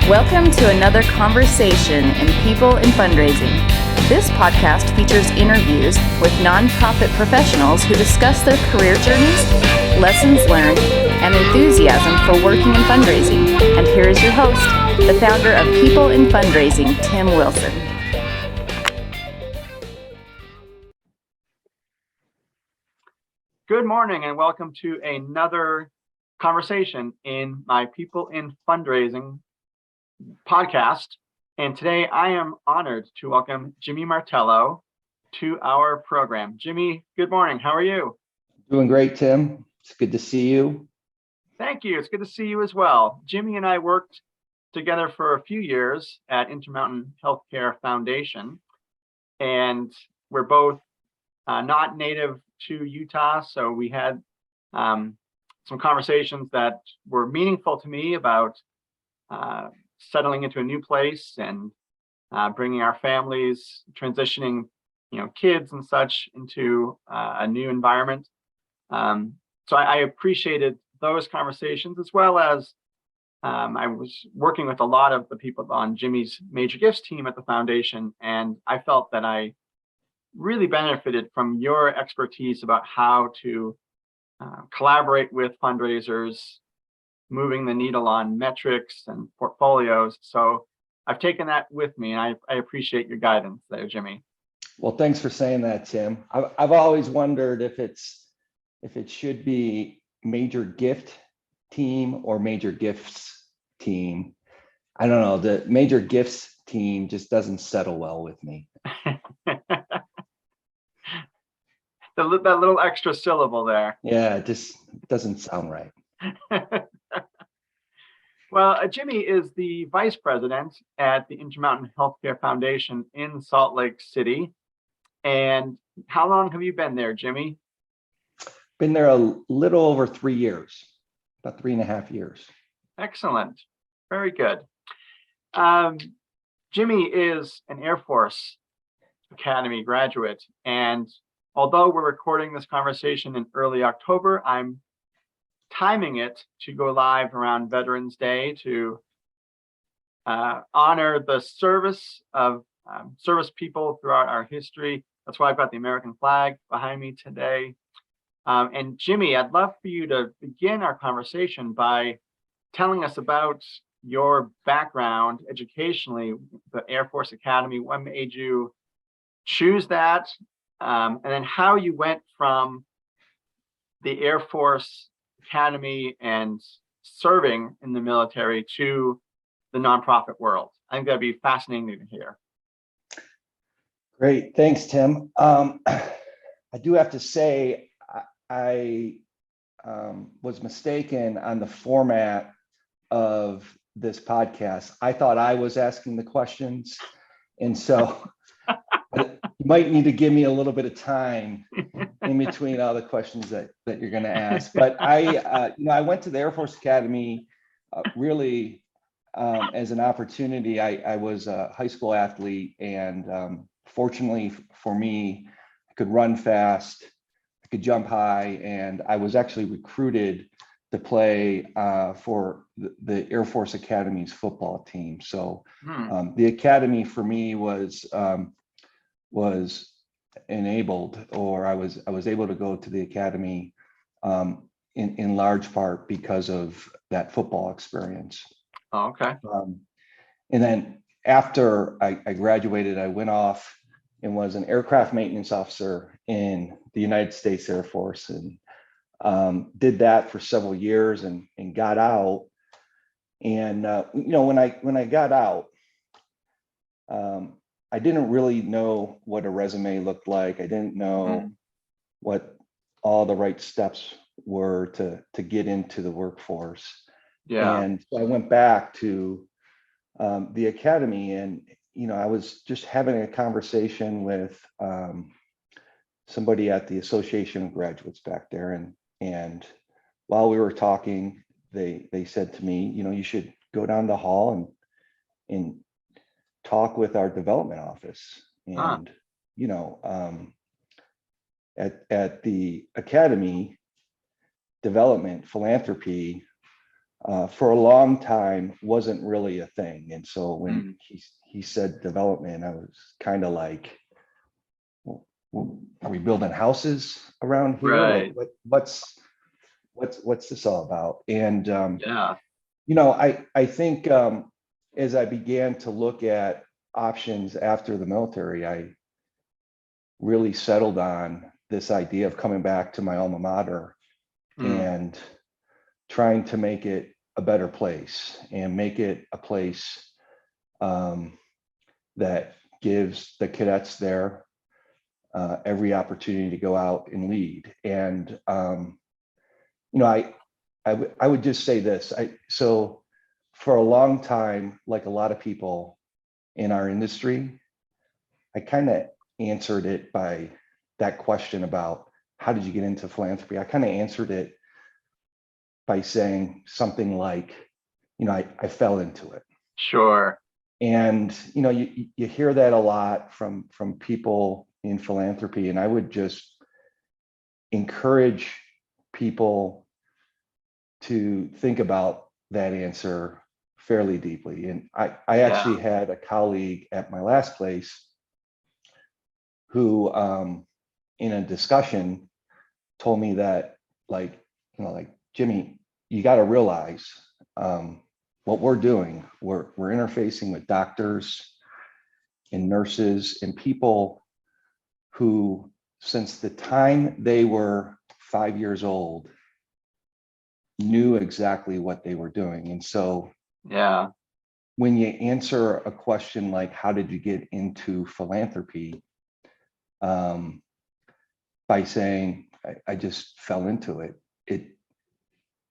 Welcome to another conversation in People in Fundraising. This podcast features interviews with nonprofit professionals who discuss their career journeys, lessons learned, and enthusiasm for working in fundraising. And here is your host, the founder of People in Fundraising, Tim Wilson. Good morning and welcome to another conversation in my People in Fundraising podcast. And today I am honored to welcome Jimmy Martello to our program. Jimmy, good morning. How are you? Doing great, Tim. It's good to see you. Thank you. It's good to see you as well. Jimmy and I worked together for a few years at Intermountain Healthcare Foundation, and we're both not native to Utah, so we had some conversations that were meaningful to me about settling into a new place and bringing our families, transitioning, kids and such into a new environment. So I appreciated those conversations, as well as I was working with a lot of the people on Jimmy's Major Gifts team at the foundation, and I felt that I really benefited from your expertise about how to collaborate with fundraisers, moving the needle on metrics and portfolios. So I've taken that with me, and I appreciate your guidance there, Jimmy. Well, thanks for saying that, Tim. I've always wondered if it should be Major Gift team or Major Gifts team. I don't know. The Major Gifts team just doesn't settle well with me. That little extra syllable there. Yeah, it just doesn't sound right. Well, Jimmy is the vice president at the Intermountain Healthcare Foundation in Salt Lake City. And how long have you been there, Jimmy? Been there a little over 3 years, about 3.5 years. Excellent. Very good. Jimmy is an Air Force Academy graduate. And although we're recording this conversation in early October, I'm timing it to go live around Veterans Day to honor the service of service people throughout our history. That's why I've got the American flag behind me today. And Jimmy, I'd love for you to begin our conversation by telling us about your background educationally, the Air Force Academy. What made you choose that? And then how you went from the Air Force Academy and serving in the military to the nonprofit world. I think that'd be fascinating to hear. Great, thanks, Tim. I do have to say I was mistaken on the format of this podcast. I thought I was asking the questions, and so you might need to give me a little bit of time in between all the questions that you're going to ask. But I went to the Air Force Academy really as an opportunity. I was a high school athlete, and fortunately for me, I could run fast, I could jump high, and I was actually recruited to play for the Air Force Academy's football team. So the academy for me was enabled, or I was able to go to the academy in large part because of that football experience. Oh, okay. And then after I graduated, I went off and was an aircraft maintenance officer in the United States Air Force, and did that for several years and got out. And when I got out, I didn't really know what a resume looked like. I didn't know what all the right steps were to get into the workforce. Yeah. And so I went back to the academy, and I was just having a conversation with somebody at the Association of Graduates back there, and while we were talking, they said to me, you should go down the hall and talk with our development office. And at the academy, development, philanthropy for a long time wasn't really a thing. And so when Mm. he said development, I was kind of like, well, are we building houses around here? Right. Like what's this all about? And Yeah. I think as I began to look at options after the military, I really settled on this idea of coming back to my alma mater Mm. and trying to make it a better place and make it a place that gives the cadets there every opportunity to go out and lead. And I would just say this. So for a long time, like a lot of people in our industry, I kind of answered it by that question about how did you get into philanthropy? I kind of answered it by saying something like, I fell into it. Sure. And you hear that a lot from people in philanthropy, and I would just encourage people to think about that answer fairly deeply. And I Yeah. actually had a colleague at my last place who in a discussion told me that like Jimmy, you got to realize what we're doing. We're interfacing with doctors and nurses and people who, since the time they were 5 years old, knew exactly what they were doing. And so Yeah. when you answer a question like, how did you get into philanthropy? By saying, I just fell into it.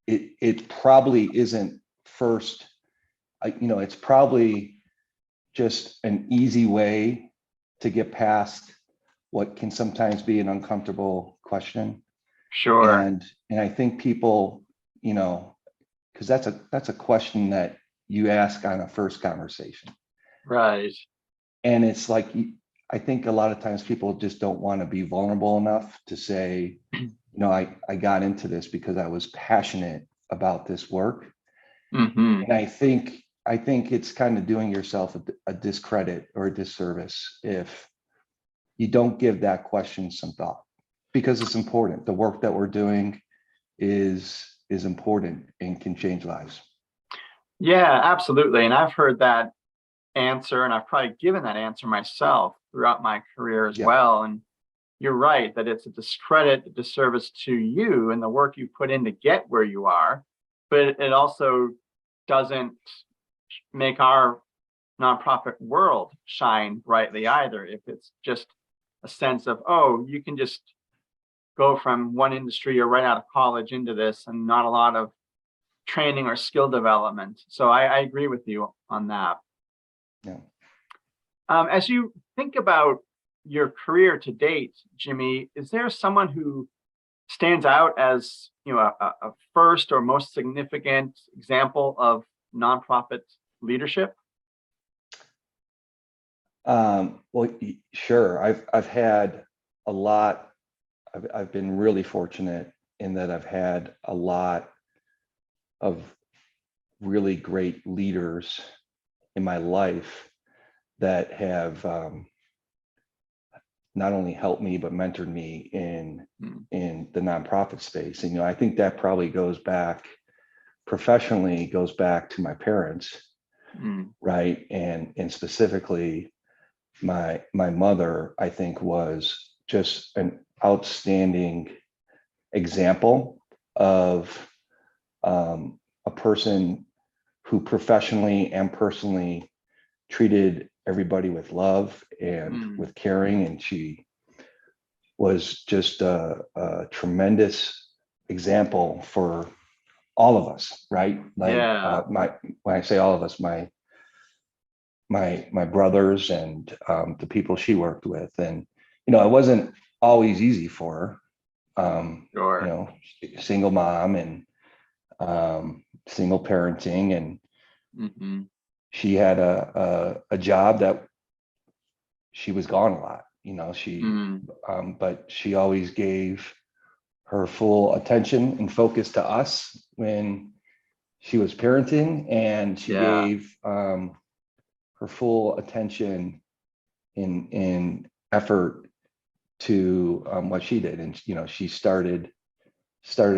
It probably isn't first, it's probably just an easy way to get past what can sometimes be an uncomfortable question. Sure. And I think people, because that's a question that you ask on a first conversation. Right. And it's like, I think a lot of times people just don't want to be vulnerable enough to say, I got into this because I was passionate about this work. Mm-hmm. And I think it's kind of doing yourself a discredit or a disservice if you don't give that question some thought, because it's important. The work that we're doing is important and can change lives. Yeah, absolutely. And I've heard that answer, and I've probably given that answer myself throughout my career as Yeah. well. And you're right that it's a discredit, a disservice to you and the work you put in to get where you are, but it also doesn't make our nonprofit world shine brightly either. If it's just a sense of, oh, you can just go from one industry or right out of college into this and not a lot of training or skill development. So I agree with you on that. Yeah. As you think about your career to date, Jimmy, is there someone who stands out as a first or most significant example of nonprofit leadership? Well, sure. I've had a lot. I've been really fortunate in that I've had a lot of really great leaders in my life that have not only helped me but mentored me in the nonprofit space. And I think that probably goes back professionally, goes back to my parents, right? And specifically my mother, I think, was just an outstanding example of a person who professionally and personally treated everybody with love and with caring. And she was just a tremendous example for all of us, right? Like Yeah. when I say all of us, my brothers and the people she worked with. And it wasn't always easy for her. Sure. Single mom and single parenting, and she had a job that she was gone a lot. But she always gave her full attention and focus to us when she was parenting, and she Yeah. gave her full attention in effort to what she did. And she started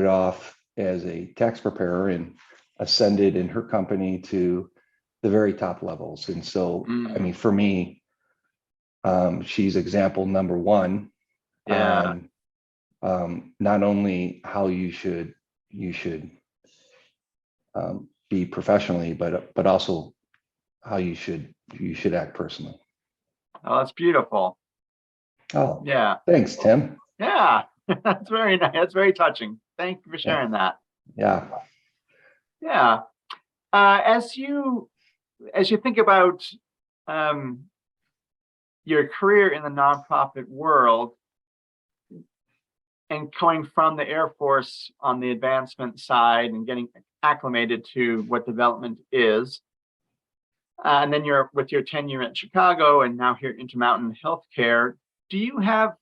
off as a tax preparer and ascended in her company to the very top levels. And so, I mean, for me, she's example number one Yeah. on not only how you should be professionally, but also how you should act personally. Oh, that's beautiful. Oh, Yeah. thanks, Tim. Yeah. That's very nice. That's very touching. Thank you for Yeah. sharing that. Yeah. Yeah. As you think about your career in the nonprofit world and coming from the Air Force on the advancement side and getting acclimated to what development is, and then you're with your tenure at Chicago and now here at Intermountain Healthcare, do you have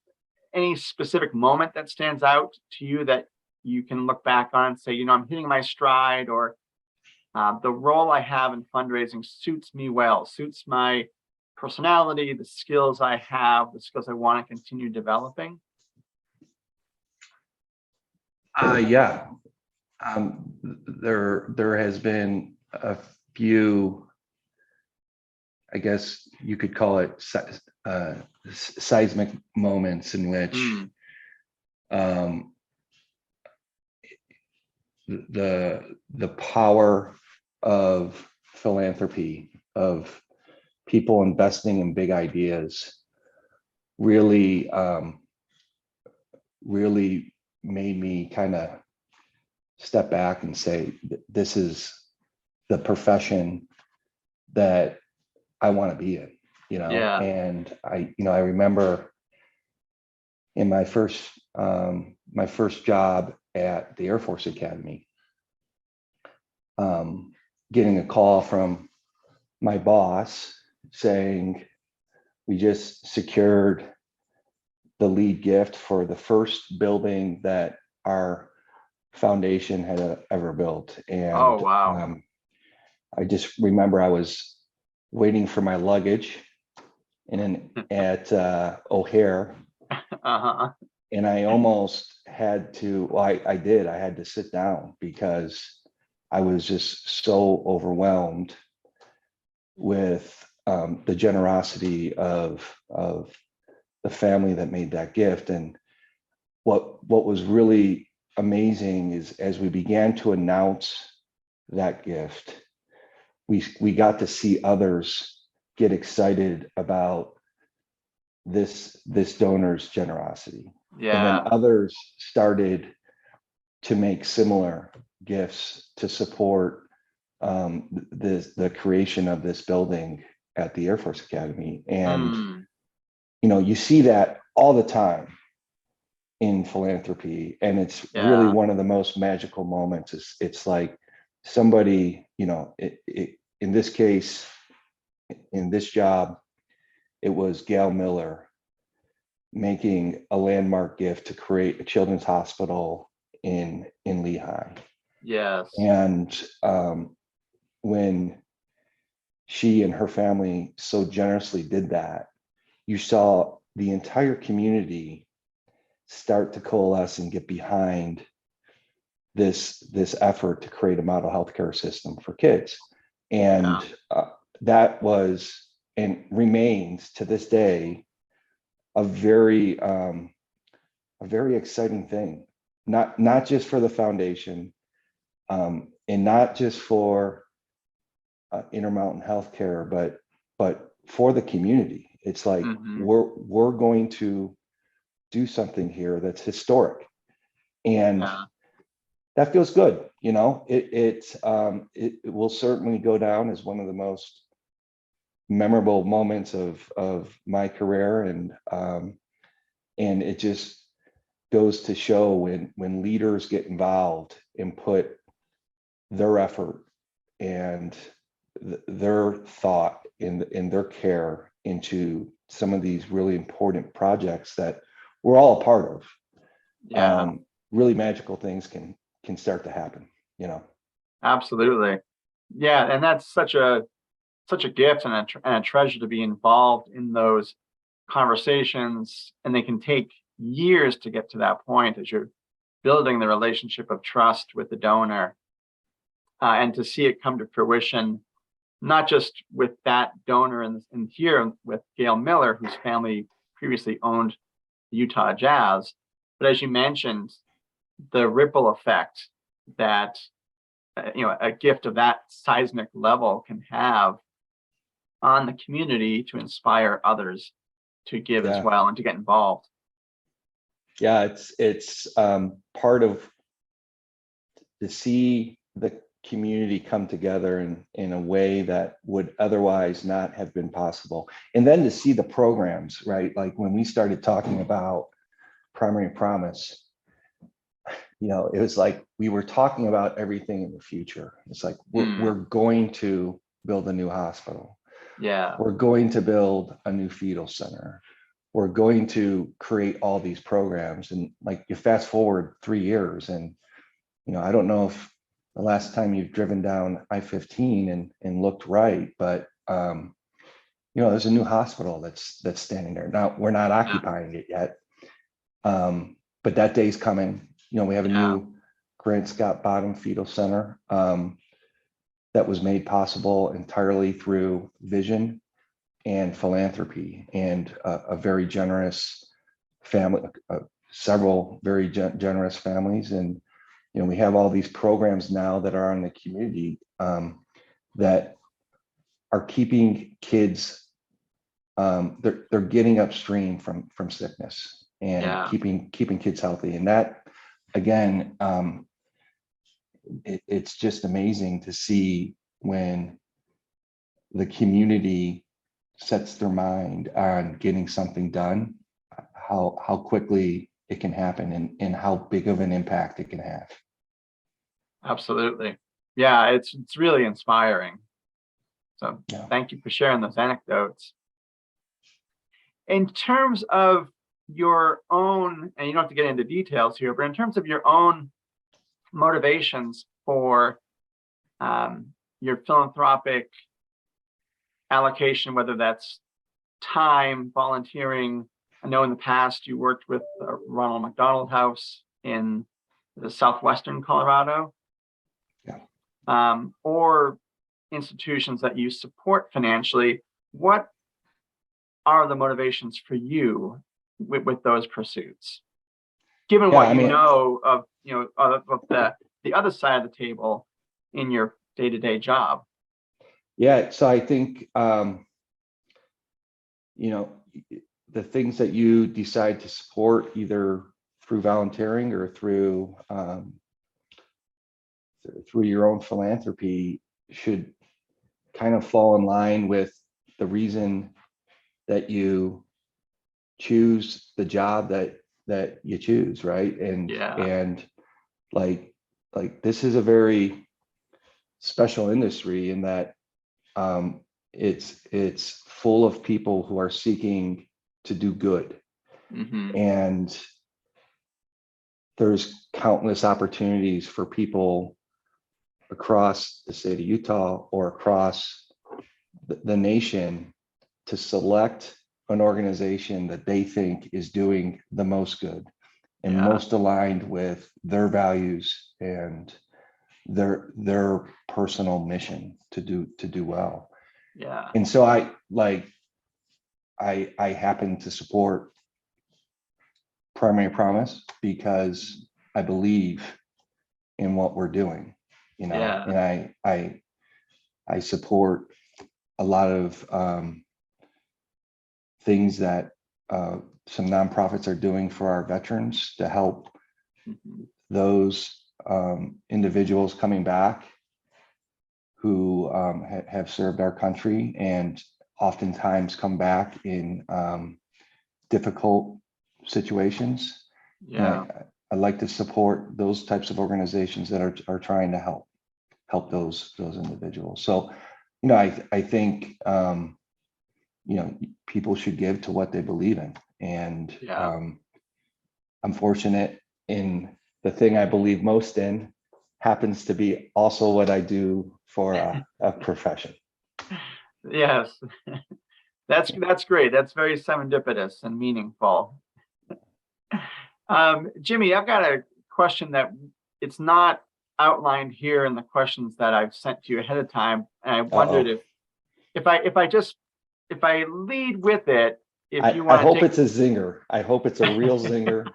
any specific moment that stands out to you that you can look back on and say, I'm hitting my stride, or the role I have in fundraising suits me well, suits my personality, the skills I have, the skills I want to continue developing? Yeah. There has been a few, I guess you could call it seismic moments in which the power of philanthropy, of people investing in big ideas, really made me kind of step back and say, this is the profession that I want to be in, Yeah. And I remember in my first job at the Air Force Academy, getting a call from my boss saying, we just secured the lead gift for the first building that our foundation had ever built. And Oh, wow. I just remember I was waiting for my luggage at O'Hare. Uh-huh. And I almost had to, well, I did, I had to sit down because I was just so overwhelmed with the generosity of the family that made that gift. And what was really amazing is, as we began to announce that gift, we got to see others get excited about this donor's generosity. Yeah. And then others started to make similar gifts to support the creation of this building at the Air Force Academy. And you see that all the time in philanthropy, and it's really one of the most magical moments. It's like somebody, in this case, in this job, it was Gail Miller making a landmark gift to create a children's hospital in Lehigh. Yes. And when she and her family so generously did that, you saw the entire community start to coalesce and get behind this effort to create a model healthcare system for kids. And that was and remains to this day a very exciting thing, not just for the foundation, and not just for Intermountain Healthcare, but for the community. It's like we're going to do something here that's historic, and that feels good. It will certainly go down as one of the most memorable moments of my career, and it just goes to show when leaders get involved and put their effort and their thought in their care into some of these really important projects that we're all a part of. Really magical things can start to happen. Absolutely. Yeah, and that's such a gift and a treasure to be involved in those conversations, and they can take years to get to that point as you're building the relationship of trust with the donor, and to see it come to fruition, not just with that donor in here with Gail Miller, whose family previously owned the Utah Jazz, but as you mentioned, the ripple effect that a gift of that seismic level can have on the community to inspire others to give as well and to get involved. Yeah, it's part of to see the community come together in a way that would otherwise not have been possible. And then to see the programs, right? Like when we started talking about Primary Promise, it was like we were talking about everything in the future. It's like we're going to build a new hospital. Yeah. We're going to build a new fetal center. We're going to create all these programs. And like you fast forward 3 years and, I don't know if the last time you've driven down I-15 and looked right, but, there's a new hospital that's standing there. Now, we're not occupying it yet, but that day's coming. We have a new Grant Scott Bottom Fetal Center that was made possible entirely through vision and philanthropy and a very generous family, several very generous families. And, we have all these programs now that are in the community that are keeping kids, they're getting upstream from sickness and keeping kids healthy. And that, again, it's just amazing to see when the community sets their mind on getting something done, how quickly it can happen and how big of an impact it can have. Absolutely. Yeah, it's really inspiring. So thank you for sharing those anecdotes. In terms of your own, and you don't have to get into details here, but in terms of your own motivations for your philanthropic allocation, whether that's time, volunteering. I know in the past you worked with Ronald McDonald House in the southwestern Colorado, or institutions that you support financially. What are the motivations for you with those pursuits? Given what you know of the other side of the table in your day-to-day job. Yeah, so I think the things that you decide to support either through volunteering or through your own philanthropy should kind of fall in line with the reason that you choose the job that you choose, right? And like this is a very special industry in that it's full of people who are seeking to do good. And there's countless opportunities for people across the state of Utah or across the nation to select an organization that they think is doing the most good and most aligned with their values and their personal mission to do well. And so I happen to support Primary Promise because I believe in what we're doing, and I support a lot of things that some nonprofits are doing for our veterans to help those individuals coming back who have served our country and oftentimes come back in difficult situations. I'd like to support those types of organizations that are trying to help those individuals. So, I think people should give to what they believe in, and I'm fortunate in the thing I believe most in, happens to be also what I do for a profession. Yes, that's great. That's very serendipitous and meaningful. Jimmy, I've got a question that it's not outlined here in the questions that I've sent to you ahead of time, and I wondered if I lead with it, if you I want hope to it's a zinger. I hope it's a real zinger.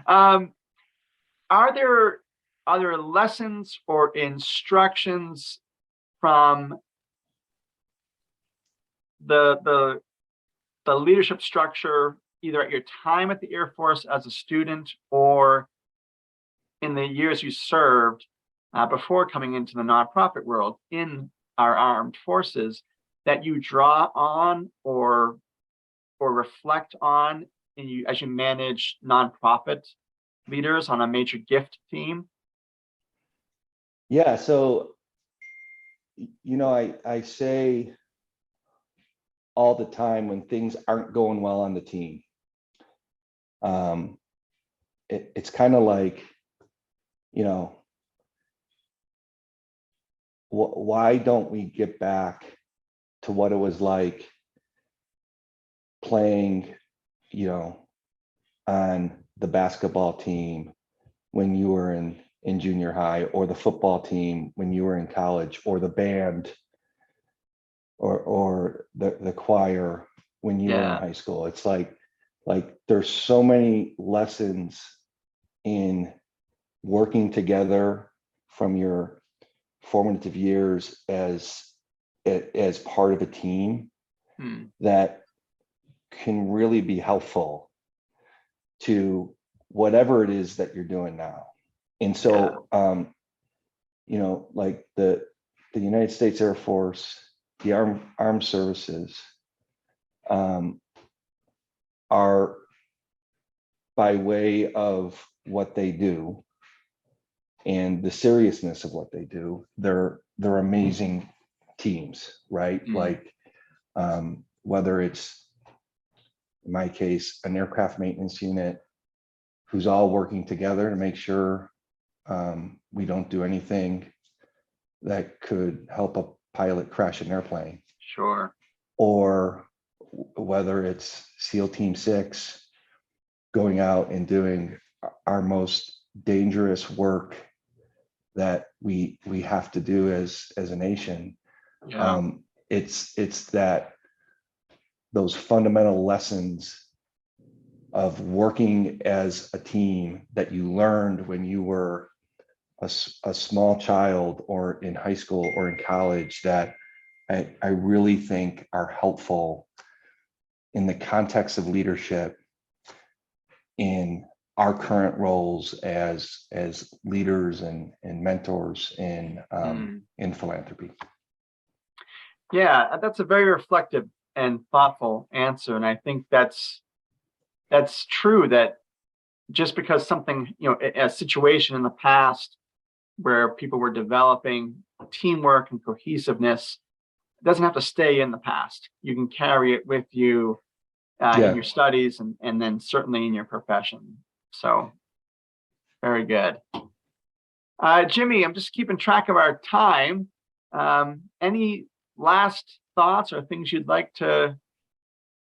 Are there lessons or instructions from the leadership structure, either at your time at the Air Force as a student or in the years you served before coming into the nonprofit world in our armed forces, that you draw on or reflect on as you manage nonprofit leaders on a major gift team? Yeah, so I say all the time when things aren't going well on the team, it's kind of like, why don't we get back to what it was like playing, on the basketball team when you were in junior high, or the football team when you were in college, or the band or the choir when you were in high school. It's like there's so many lessons in working together from your formative years as part of a team that can really be helpful to whatever it is that you're doing now. And so, like the United States Air Force, the armed services, are, by way of what they do and the seriousness of what they do, they're amazing teams, right? Like, whether it's, in my case, an aircraft maintenance unit who's all working together to make sure we don't do anything that could help a pilot crash an airplane. Sure. Or whether it's SEAL Team 6 going out and doing our most dangerous work that we have to do as a nation. It's that those fundamental lessons of working as a team that you learned when you were a small child or in high school or in college that I really think are helpful in the context of leadership in our current roles as leaders and mentors in philanthropy. Yeah, that's a very reflective and thoughtful answer, and I think that's true. That just because something, a situation in the past where people were developing teamwork and cohesiveness, it doesn't have to stay in the past. You can carry it with you in your studies and then certainly in your profession. So very good. Jimmy, I'm just keeping track of our time. Any last thoughts or things you'd like to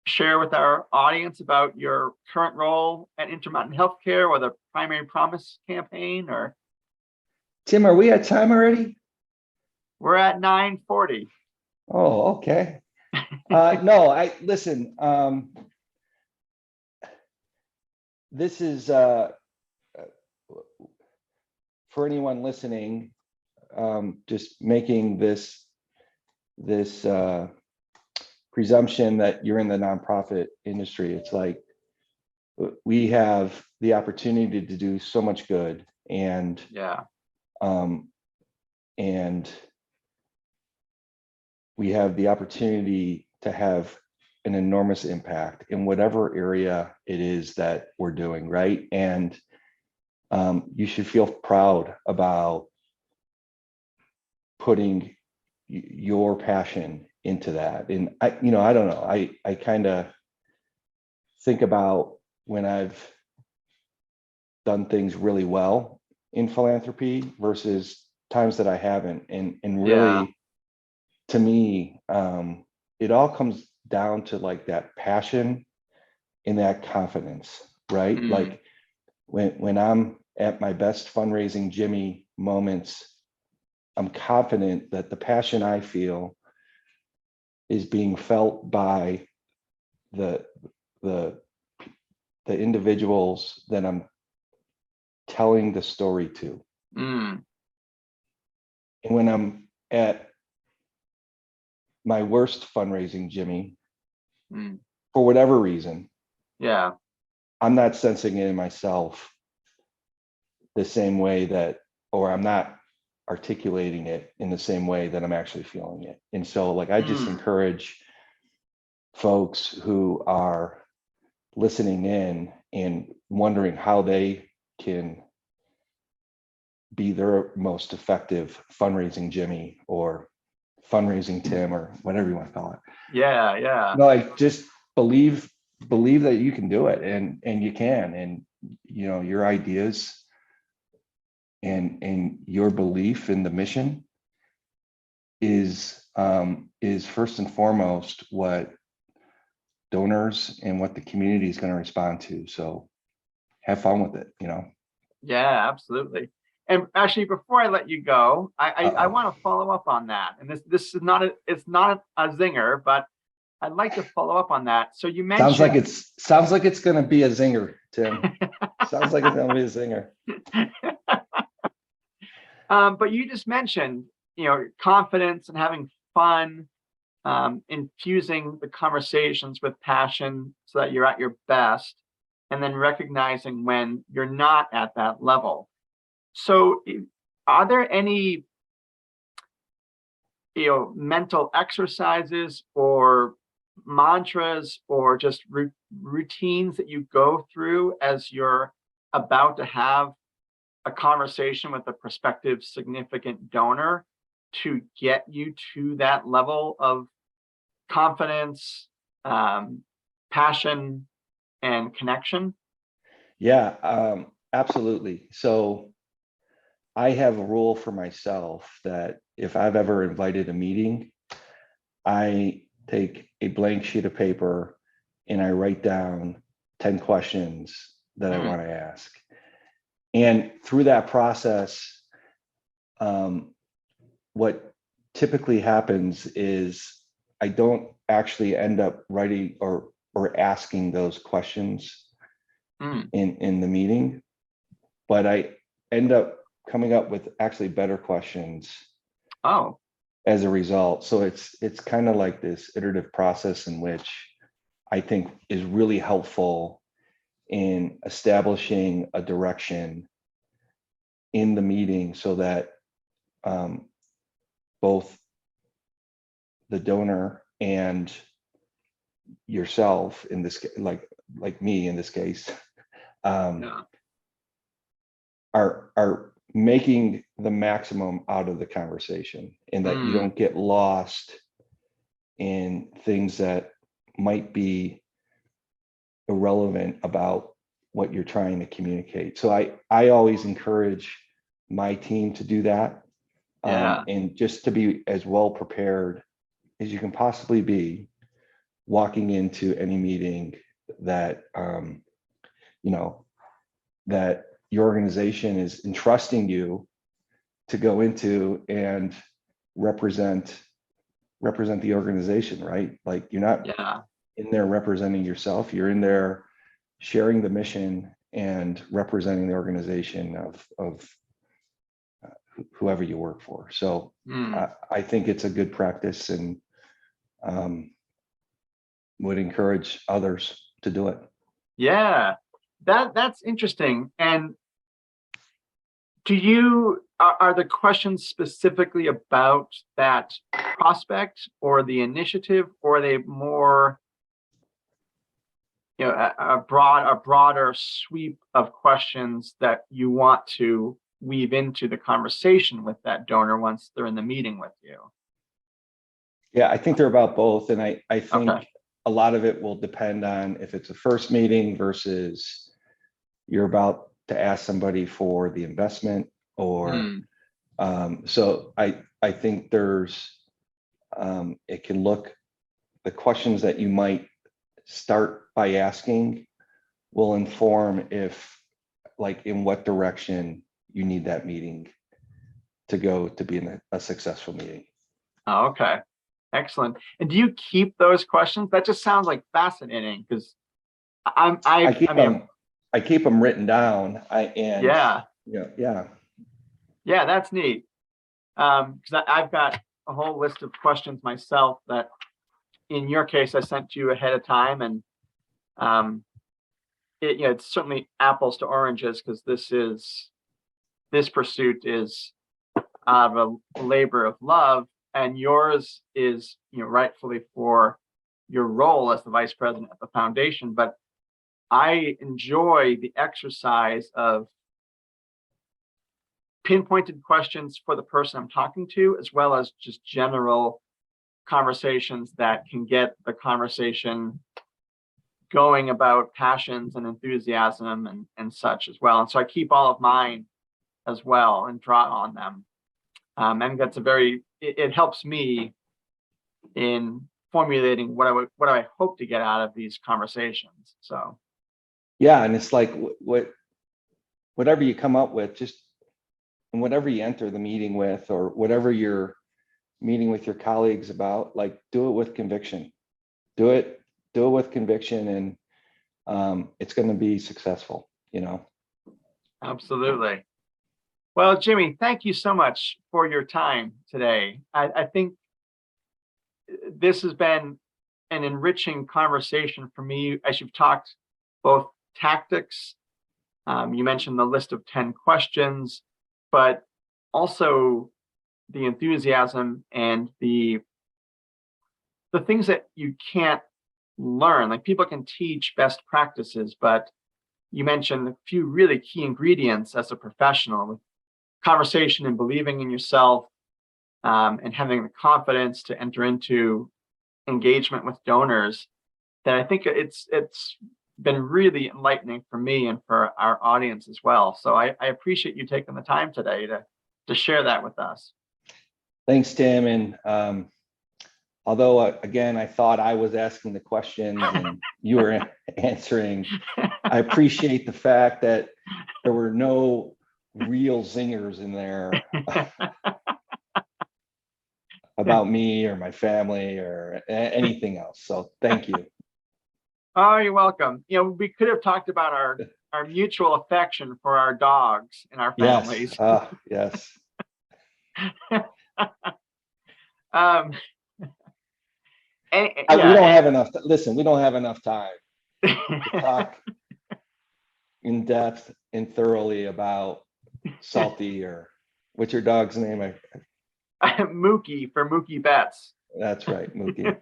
share with our audience about your current role at Intermountain Healthcare or the Primary Promise campaign? Or Tim, are we at time already? We're at 9:40. Oh, okay. No, listen. This is for anyone listening, just making this presumption that you're in the nonprofit industry. It's like we have the opportunity to do so much good, and we have the opportunity to have an enormous impact in whatever area it is that we're doing, right? And you should feel proud about putting your passion into that. And I don't know, I kind of think about when I've done things really well in philanthropy versus times that I haven't. And Yeah. really, to me, it all comes down to like that passion and that confidence, right? Mm. Like when I'm at my best fundraising Jimmy moments, I'm confident that the passion I feel is being felt by the the the individuals that I'm telling the story to. Mm. And when I'm at my worst fundraising Jimmy, Mm. for whatever reason, Yeah. I'm not sensing it in myself the same way that, or I'm not articulating it in the same way that I'm actually feeling it. And so like I just Mm. encourage folks who are listening in and wondering how they can be their most effective fundraising Jimmy or fundraising Tim or whatever you want to call it. Yeah. Yeah. No, like just believe that you can do it, and you can, and you know your ideas and your belief in the mission is first and foremost what donors and what the community is going to respond to. So have fun with it, you know. Yeah, absolutely. And actually, before I let you go, I Uh-oh. want to follow up on that. And this is not it's not a zinger, but I'd like to follow up on that. So you Sounds like mentioned it's going to be a zinger, Tim. Sounds like it's going to be a zinger. But you just mentioned, confidence and having fun, infusing the conversations with passion so that you're at your best, and then recognizing when you're not at that level. So, are there any, mental exercises or mantras or just routines that you go through as you're about to have a conversation with a prospective significant donor to get you to that level of confidence, passion, and connection? Yeah, absolutely. So I have a rule for myself that if I've ever invited a meeting, I take a blank sheet of paper and I write down 10 questions that I Mm. want to ask. And through that process, what typically happens is I don't actually end up writing or asking those questions Mm. in the meeting, but I end up coming up with actually better questions Oh, as a result. So it's kind of like this iterative process in which I think is really helpful in establishing a direction in the meeting so that both the donor and yourself in this like me in this case yeah. are making the maximum out of the conversation and that you Mm. don't get lost in things that might be irrelevant about what you're trying to communicate. So I always encourage my team to do that, Yeah. and just to be as well prepared as you can possibly be walking into any meeting that you know that your organization is entrusting you to go into and represent the organization, right? Like you're not Yeah. in there representing yourself, you're in there sharing the mission and representing the organization of whoever you work for. So Mm. I think it's a good practice, and would encourage others to do it. Yeah. That's interesting. And are the questions specifically about that prospect or the initiative, or are they more, a broader sweep of questions that you want to weave into the conversation with that donor once they're in the meeting with you? Yeah, I think they're about both. And I think Okay. a lot of it will depend on if it's a first meeting versus you're about to ask somebody for the investment or Hmm. so I think there's it can look, the questions that you might start by asking will inform if, like, in what direction you need that meeting to go to be in a successful meeting. Oh, okay. Excellent. And do you keep those questions? That just sounds like fascinating because I keep I mean, them, I keep them written down. yeah, Yeah. that's neat. Because I've got a whole list of questions myself that in your case I sent to you ahead of time, and it's certainly apples to oranges because this pursuit is out of a labor of love, and yours is rightfully for your role as the vice president of the foundation. But I enjoy the exercise of pinpointed questions for the person I'm talking to, as well as just general conversations that can get the conversation going about passions and enthusiasm and such as well. And so I keep all of mine as well and draw on them. And that's it helps me in formulating what I hope to get out of these conversations. So Yeah, and it's like whatever you come up with, just, and whatever you enter the meeting with, or whatever you're meeting with your colleagues about, like, do it with conviction. Do it with conviction, and it's going to be successful, absolutely. Well, Jimmy, thank you so much for your time today. I think this has been an enriching conversation for me as you've talked both tactics. You mentioned the list of 10 questions, but also the enthusiasm and the things that you can't learn. Like, people can teach best practices, but you mentioned a few really key ingredients as a professional: with conversation and believing in yourself, and having the confidence to enter into engagement with donors. That I think it's been really enlightening for me and for our audience as well. So I appreciate you taking the time today to share that with us. Thanks, Tim. And although again, I thought I was asking the questions and you were answering, I appreciate the fact that there were no real zingers in there about me or my family or anything else. So thank you. Oh, you're welcome. We could have talked about our mutual affection for our dogs and our families. Yes. We don't have enough. Listen, we don't have enough time to talk in depth and thoroughly about Salty, or what's your dog's name? Mookie, for Mookie Betts. That's right, Mookie.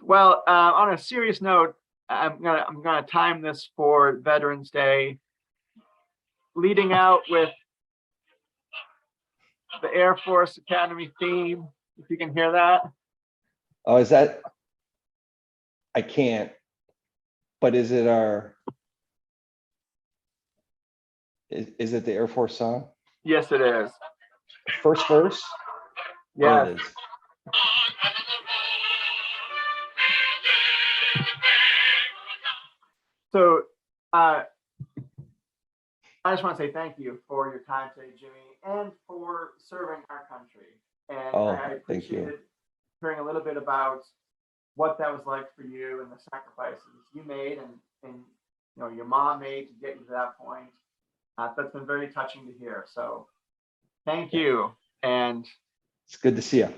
Well, on a serious note, I'm gonna time this for Veterans Day, leading out with the Air Force Academy theme. If you can hear that. Oh, is that? I can't. But is it is it the Air Force song? Yes, it is. First verse? Yeah. It is. So I just want to say thank you for your time today, Jimmy, and for serving our country. And I appreciated hearing a little bit about what that was like for you and the sacrifices you made and your mom made to get you to that point. That's been very touching to hear. So thank you. And it's good to see you.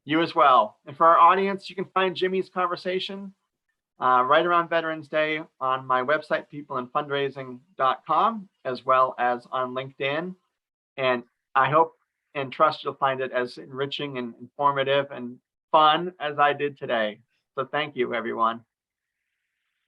You as well. And for our audience, you can find Jimmy's conversation right around Veterans Day on my website, peopleandfundraising.com, as well as on LinkedIn. And I hope and trust you'll find it as enriching and informative and fun as I did today. So thank you, everyone.